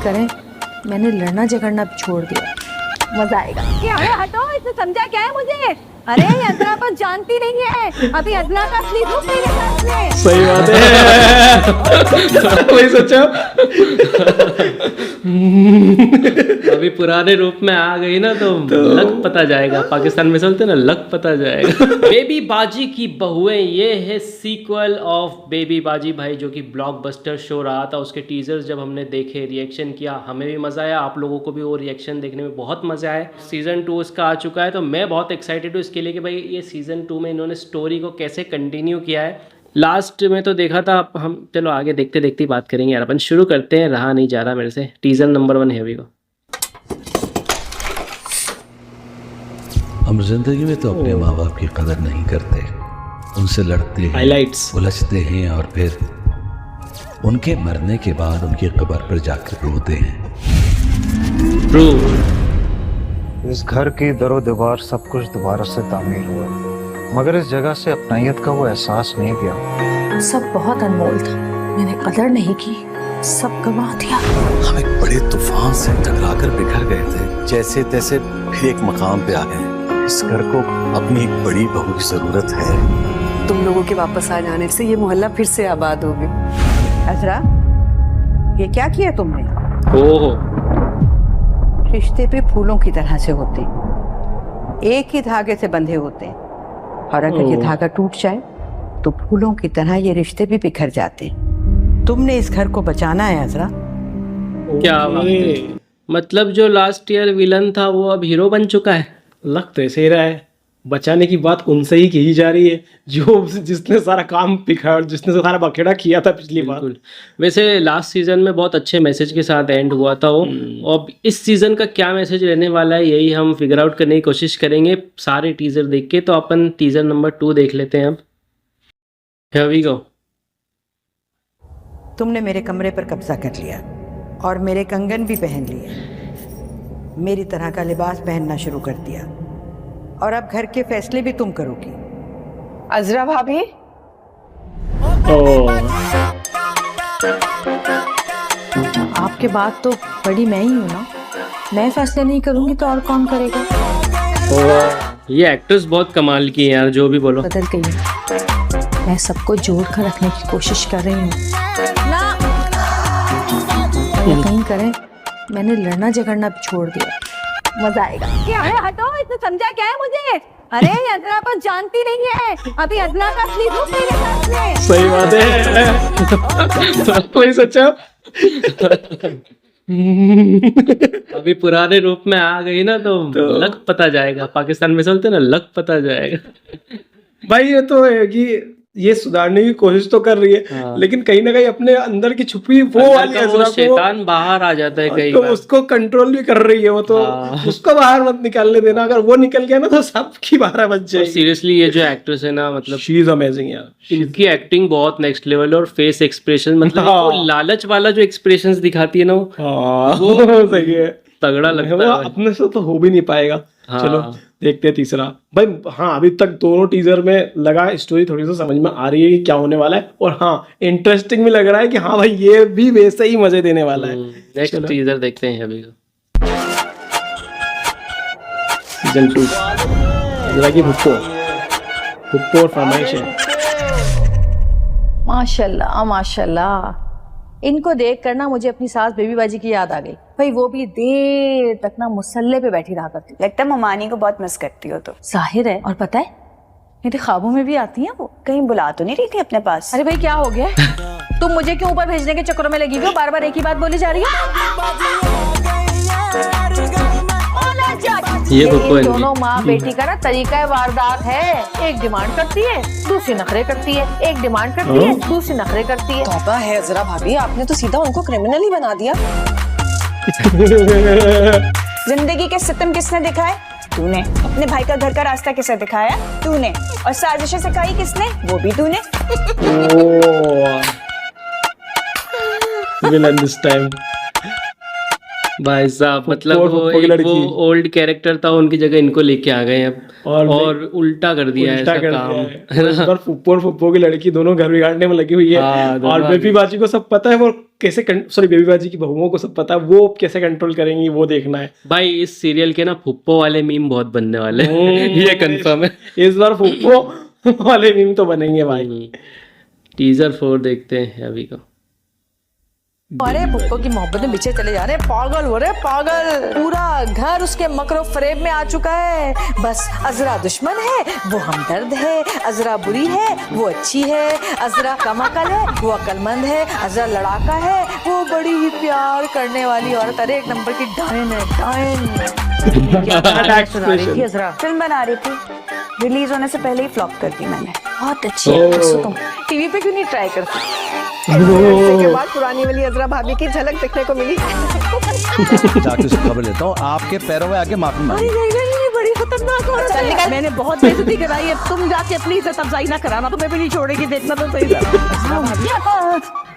करें, मैंने लड़ना झगड़ना भी छोड़ दिया। मजा आएगा। क्या है, हटो, इसे समझा क्या है मुझे? अरे अदना को जानती नहीं है, अभी अदना का असली रूप मेरे सामने। सही बात है। वही सोचा। अभी पुराने रूप में आ गई ना तो लक पता जाएगा। पाकिस्तान में चलते ना, लक पता जाएगा। बेबी बाजी की बहुएं, ये है सीक्वल ऑफ बेबी बाजी भाई, जो कि ब्लॉकबस्टर शो रहा था। उसके टीजर्स जब हमने देखे, रिएक्शन किया, हमें भी मज़ा आया, आप लोगों को भी वो रिएक्शन देखने में बहुत मज़ा आया। सीज़न 2 इसका आ चुका है, तो मैं बहुत एक्साइटेड हूँ इसके लिए कि भाई ये सीज़न 2 में इन्होंने स्टोरी को कैसे कंटिन्यू किया है। लास्ट में तो देखा था हम, चलो आगे देखते देखते ही बात करेंगे यार। अपन शुरू करते हैं, रहा नहीं जा रहा मेरे से। टीजर नंबर 1 है अभी को। हम जिंदगी में तो अपने माँ बाप की कदर नहीं करते, उनसे लड़ते हैं, हाइलाइट्स। उलझते हैं और फिर उनके मरने के बाद उनकी कब्र पर जाकर रोते हैं। ट्रू। इस घर की दरो दीवार सब कुछ दोबारा से तामीर हुआ, मगर इस जगह से अपनायत का वो एहसास नहीं किया। सब बहुत अनमोल था, मैंने कदर नहीं की, सब गवा दिया। हम एक बड़े तूफान से टकराकर बिखर गए थे, जैसे तैसे फिर एक मकाम पे आ गए। इस घर को अपनी एक बड़ी बहू की जरूरत है। तुम लोगों के वापस आ जाने से ये मोहल्ला फिर से आबाद होगी। अजरा, ये क्या किया तुमने? ओहो, रिश्ते पे फूलों की तरह से होते, एक ही धागे से बंधे होते, और अगर ये धागा टूट जाए तो फूलों की तरह ये रिश्ते भी बिखर जाते। तुमने इस घर को बचाना है अजरा। क्या बात है। मतलब जो लास्ट ईयर विलन था वो अब हीरो बन चुका है। लग तो ऐसे ही रहा है, बचाने की बात उनसे ही की जा रही है जो जिसने सारा काम बिगाड़, जिसने सारा बखेड़ा किया था पिछली बार। बिल्कुल। वैसे लास्ट सीजन में बहुत अच्छे मैसेज के साथ एंड हुआ था वो। और अब इस सीजन का क्या मैसेज रहने वाला है, यही हम फिगर आउट करने की कोशिश करेंगे सारे टीजर देख के। तो अपन टीजर नंबर 2 देख लेते हैं अब। Here we go। तुमने मेरे कमरे पर कब्जा कर लिया और मेरे कंगन भी पहन लिए, मेरी तरह का लिबास पहनना शुरू कर दिया, और अब घर के फैसले भी तुम करोगी। अजरा भाभी, आपके बाद तो बड़ी मैं ही हूँ ना, मैं फैसले नहीं करूंगी तो और कौन करेगा? ये एक्ट्रेस बहुत कमाल की है यार, जो भी बोलो। बदल गई हूँ, मैं सबको जोड़ कर रखने की कोशिश कर रही हूँ ना। यकीन करें, मैंने लड़ना झगड़ना भी छोड़ दिया। मजा आएगा। क्या है, हटो, इसे समझा क्या है मुझे? अरे अदना को जानती नहीं है, अभी अदना का असली रूप मेरे सामने। सही बात है। वही सोचा। अभी पुराने रूप में आ गई ना तो लक पता जाएगा। पाकिस्तान में चलते ना, लक पता जाएगा। भाई ये तो है कि ये सुधारने की कोशिश तो कर रही है, हाँ। लेकिन कहीं ना कहीं अपने अंदर की छुपी वो वाली वो शैतान बाहर आ जाता है कई तो बार। उसको कंट्रोल भी कर रही है वो, तो हाँ। उसको बाहर मत निकालने देना। अगर वो निकल गया ना तो सबकी बारह बज जाएगी। सीरियसली ये जो एक्ट्रेस है ना, मतलब शी इज अमेजिंग यार। इनकी एक्टिंग बहुत नेक्स्ट लेवल है। और फेस एक्सप्रेशन, मतलब हाँ। वो लालच वाला जो एक्सप्रेशंस दिखाती है ना, वो सही है, तगड़ा लगता वो है। अपने से तो हो भी नहीं पाएगा। हाँ। चलो देखते हैं तीसरा भाई। हाँ, अभी तक दोनों टीजर में लगा स्टोरी थोड़ी सी समझ में आ रही है कि क्या होने वाला है, और हाँ इंटरेस्टिंग भी लग रहा है कि हाँ भाई ये भी वैसे ही मजे देने वाला है। नेक्स्ट टीजर देखते हैं अभी। सीजन 2 जरा की भुप्पो फरमाइश। माशाल्लाह माशाल्लाह, इनको देख कर ना मुझे अपनी सास बेबी बाजी की याद आ गई। भाई वो भी देर तक ना मुसल्ले पे बैठी रहा करती। लगता है ममानी को बहुत मिस करती हो तो। जाहिर है, और पता है मेरे ख्वाबों में भी आती हैं वो। कहीं बुला तो नहीं रही थी अपने पास? अरे भाई क्या हो गया? तुम मुझे क्यों ऊपर भेजने के चक्करों में लगी हुई हो? बार बार एक ही बात बोली जा रही है। ये भुप्पो इन दोनों माँ बेटी का ना तरीका वारदात है। एक डिमांड करती है, दूसरी नखरे करती है, एक डिमांड करती है, दूसरी नखरे करती है। तौबा है अजरा भाभी, आपने तो सीधा उनको क्रिमिनल ही बना दिया। जिंदगी के सितम किसने दिखाए? तूने। अपने भाई का घर का रास्ता किसे दिखाया? तूने। और साजिशें सिखाई किसने? वो भी तूने। Villain this time. भाई साहब मतलब फुप्पो और वो फुप्पो की एक लड़की। वो ओल्ड कैरेक्टर था, उनकी जगह इनको लेके आ गए अब और उल्टा कर दिया है उल्टा इसका कर काम। दिया है। इस बार फुप्पो और फुप्पो की लड़की दोनों घर बिगाड़ने में लगी हुई है। हाँ, दोनों और बेबी बाजी को सब पता है वो कैसे सॉरी बेबी बाजी की बहुओं को सब पता है वो कैसे कंट्रोल करेंगी, वो देखना है। भाई इस सीरियल के ना फुप्पो वाले मीम बहुत बनने वाले हैं ये कंफर्म है। इस बार फुप्पो वाले मीम तो बनेंगे भाई। टीजर 4 देखते हैं अभी को। अरे पुप्पो की मोहब्बत में पीछे चले जा रहे हैं, पागल हो रहे हैं, पागल। पूरा घर उसके मकरो फरेब में आ चुका है। बस अजरा दुश्मन है, वो हमदर्द है। अजरा बुरी है, वो अच्छी है। अजरा कम अकल है, वो अकलमंद है। अजरा लड़ाका है, वो बड़ी ही प्यार करने वाली औरत। अरे एक नंबर की डायन है, डायन। क्या सुना रही थी अजरा? फिल्म बना रही थी, रिलीज होने से पहले ही फ्लॉप कर दी मैंने। बहुत अच्छी एक्ट्रेस हो तुम, टीवी पे क्यों नहीं ट्राई करती? के बाद पुरानी वाली अजरा भाभी की झलक देखने को मिली। जाके उसकी खबर लेता हूँ, आपके पैरों में आके माफी मांगी। नहीं, बड़ी खतरनाक औरत है। मैंने बहुत बेइज्जती कराई है, तुम जाके अपनी इज्जत अफजाई ना कराना, तुम्हें भी नहीं छोड़ेगी, देखना तो सही।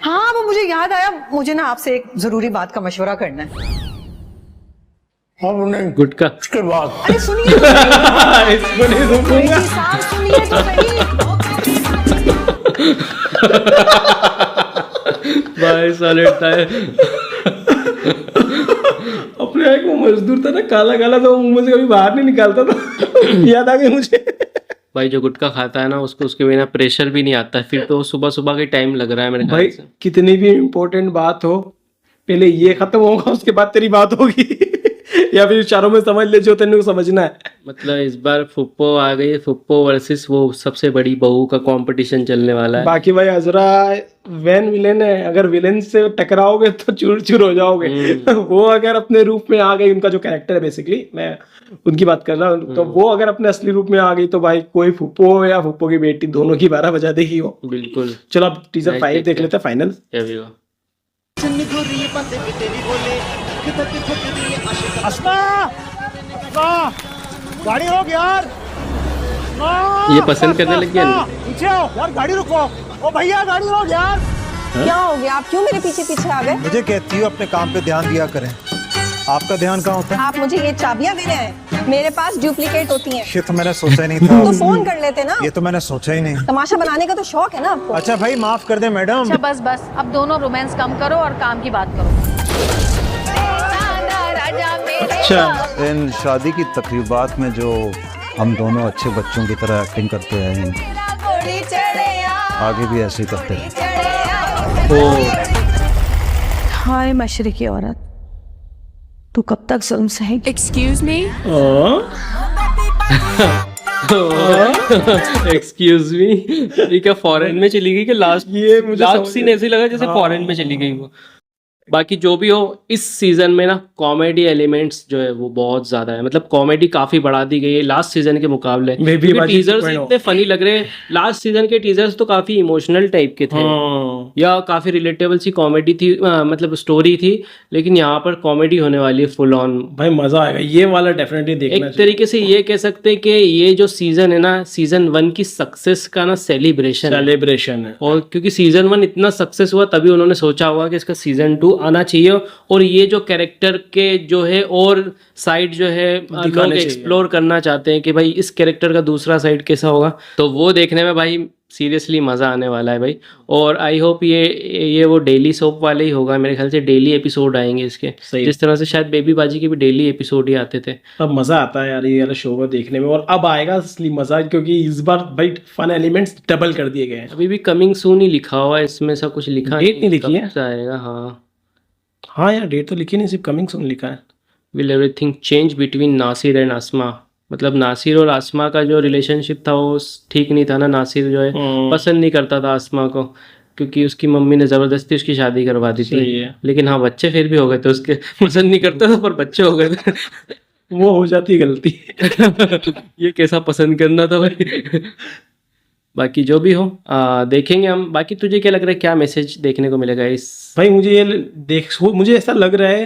हाँ वो मुझे याद आया, मुझे ना आपसे एक जरूरी बात का मशवरा करना है। गुटका अरे सुनिए इसको नहीं सुनूंगा। साहब, सुनिए तो सही। भाई सॉलिड है। अपने एक वो मजदूर था ना काला काला, तो मुंह से कभी बाहर नहीं निकालता था। याद आ गई मुझे। भाई जो गुटखा खाता है ना उसको उसके बिना प्रेशर भी नहीं आता है, फिर तो सुबह सुबह के टाइम लग रहा है मेरे भाई ख्याल से। कितनी भी इम्पोर्टेंट बात हो, पहले ये खत्म होगा उसके बाद तेरी बात होगी। या फिर इशारों में समझ ले जो तेरे को समझना है। मतलब इस बार फुप्पो आ गई है, फुप्पो वर्सेस वो सबसे बड़ी बहू का कंपटीशन चलने वाला है। बाकी भाई अजरा वैन विलेन है, अगर विलेन से टकराओगे तो चूर चूर हो जाओगे। वो अगर अपने रूप में आ गई, उनका जो कैरेक्टर है बेसिकली मैं उनकी बात कर रहा हूँ, तो वो अगर अपने असली रूप में आ गई तो भाई कोई फुप्पो हो या फुप्पो की बेटी, दोनों की 12 बजा देगी वो। बिल्कुल। चलो अब टीजर 5 देख लेते हैं फाइनल। Here we go। गाड़ी रोक यार। ये पसंद करने लग गया ना? पीछे आओ यार, गाड़ी रुको। ओ भैया गाड़ी रोक यार। क्या हो गया, आप क्यों मेरे पीछे पीछे आ गए? मुझे कहती हूँ अपने काम पे ध्यान दिया करें, आपका ध्यान कहाँ होता है? आप मुझे ये चाबियां दे रहे हैं, मेरे पास डुप्लीकेट होती हैं। ये तो मैंने सोचा ही नहीं था। तो फोन कर लेते ना। ये तो मैंने सोचा ही नहीं। तमाशा बनाने का तो शौक है ना आपको। अच्छा भाई माफ कर दे मैडम। अच्छा बस अब दोनों रोमांस कम करो और काम की बात करो। अच्छा इन शादी की तकरीबात में जो हम दोनों अच्छे बच्चों की तरह एक्टिंग करते हैं, आगे भी ऐसे ही करते हैं। हाय मशरिकी औरत, तू कब तक जुल्म सहेगी? Excuse me? Excuse me. ये क्या फॉरेन में चली गई कि लास्ट ये मुझे समझ सीन ऐसे लगा जैसे फॉरेन में चली गई वो। बाकी जो भी हो, इस सीजन में ना कॉमेडी एलिमेंट्स जो है वो बहुत ज्यादा है, मतलब कॉमेडी काफी बढ़ा दी गई है लास्ट सीजन के मुकाबले। Baby बाजी टीजर्स 2.0 इतने फनी लग रहे हैं। लास्ट सीजन के टीजर्स तो काफी इमोशनल टाइप के थे या काफी रिलेटेबल सी कॉमेडी थी, मतलब स्टोरी थी, लेकिन यहाँ पर कॉमेडी होने वाली है फुल ऑन। भाई मजा आएगा, ये वाला डेफिनेटली देखना एक तरीके से ये कह सकते हैं कि ये जो सीजन है ना, सीजन 1 की सक्सेस का ना सेलिब्रेशन है। और क्योंकि सीजन 1 इतना सक्सेस हुआ तभी उन्होंने सोचा होगा कि इसका सीजन 2 आना चाहिए, और ये जो कैरेक्टर के जो है और साइड जो है लोग एक्सप्लोर करना चाहते हैं कि भाई इस कैरेक्टर का दूसरा साइड कैसा होगा, तो वो देखने में भाई सीरियसली मज़ा आने वाला है भाई। और आई होप ये वो डेली सोप वाले ही होगा, मेरे ख्याल से डेली एपिसोड आएंगे इसके, जिस तरह से शायद बेबी बाजी के भी डेली एपिसोड ही आते थे। अब मजा आता है यार ये वाला शो को देखने में, और अब आएगा असली मजा, क्योंकि इस बार भाई फन एलिमेंट्स डबल कर दिए गए हैं। अभी भी कमिंग सून ही लिखा हुआ है, इसमें सब कुछ लिखा डेट नहीं लिखी है। आएगा हाँ यार डेट तो लिखी नहीं, सिर्फ कमिंग सून लिखा है। Will everything change between Nasir and Asma, मतलब नासिर और आसमा का जो रिलेशनशिप था वो ठीक नहीं था ना। नासिर जो है पसंद नहीं करता था आसमा को, क्योंकि उसकी मम्मी ने ज़बरदस्ती उसकी शादी करवा दी थी। लेकिन हाँ बच्चे फिर भी हो गए थे उसके, पसंद नहीं करता था पर बच्चे हो गए थे। वो हो जाती गलती। ये कैसा पसंद करना था भाई। बाकी जो भी हो देखेंगे हम। बाकी तुझे क्या लग रहा है, क्या मैसेज देखने को मिलेगा इस? भाई मुझे ऐसा लग रहा है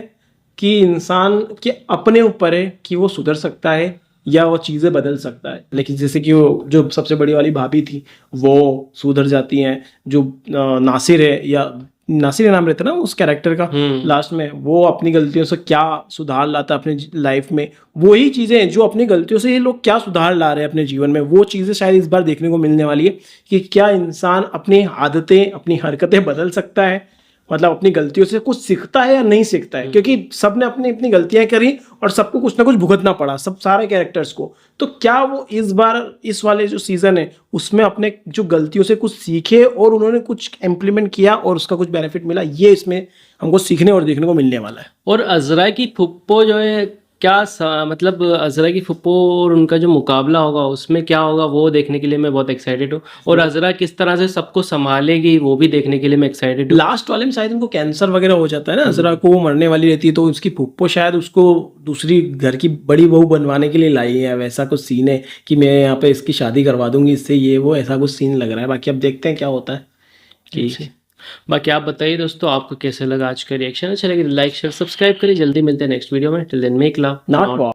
कि इंसान के अपने ऊपर है कि वो सुधर सकता है या वो चीज़ें बदल सकता है। लेकिन जैसे कि वो जो सबसे बड़ी वाली भाभी थी वो सुधर जाती हैं, जो नासिर है या नासिर नाम रहता है ना उस कैरेक्टर का, लास्ट में वो अपनी गलतियों से क्या सुधार लाता है अपनी लाइफ में, वही चीजें जो अपनी गलतियों से ये लोग क्या सुधार ला रहे हैं अपने जीवन में, वो चीजें शायद इस बार देखने को मिलने वाली है कि क्या इंसान अपनी आदतें अपनी हरकतें बदल सकता है, मतलब अपनी गलतियों से कुछ सीखता है या नहीं सीखता है, क्योंकि सबने अपनी अपनी गलतियां करी और सबको कुछ ना कुछ भुगतना पड़ा, सब सारे कैरेक्टर्स को। तो क्या वो इस बार इस वाले जो सीजन है उसमें अपने जो गलतियों से कुछ सीखे और उन्होंने कुछ इम्प्लीमेंट किया और उसका कुछ बेनिफिट मिला, ये इसमें हमको सीखने और देखने को मिलने वाला है। और अजरा की फुप्पो जो है मतलब अजरा की फुप्पो और उनका जो मुकाबला होगा उसमें क्या होगा वो देखने के लिए मैं बहुत एक्साइटेड हूँ, और अजरा किस तरह से सबको संभालेगी वो भी देखने के लिए मैं एक्साइटेड हूँ। लास्ट वाले में शायद उनको कैंसर वगैरह हो जाता है ना, अजरा को, वो मरने वाली रहती है, तो उसकी फुप्पो शायद उसको दूसरी घर की बड़ी बहू बनवाने के लिए लाई है, वैसा कुछ सीन है कि मैं यहाँ पे इसकी शादी करवा दूंगी इससे, ये वो ऐसा कुछ सीन लग रहा है। बाकी अब देखते हैं क्या होता है। ठीक है, बाकी आप बताइए दोस्तों आपको कैसे लगा आज का रिएक्शन। अच्छा लगे तो लाइक शेयर सब्सक्राइब करिए। जल्दी मिलते हैं नेक्स्ट वीडियो में। Till then make love not war.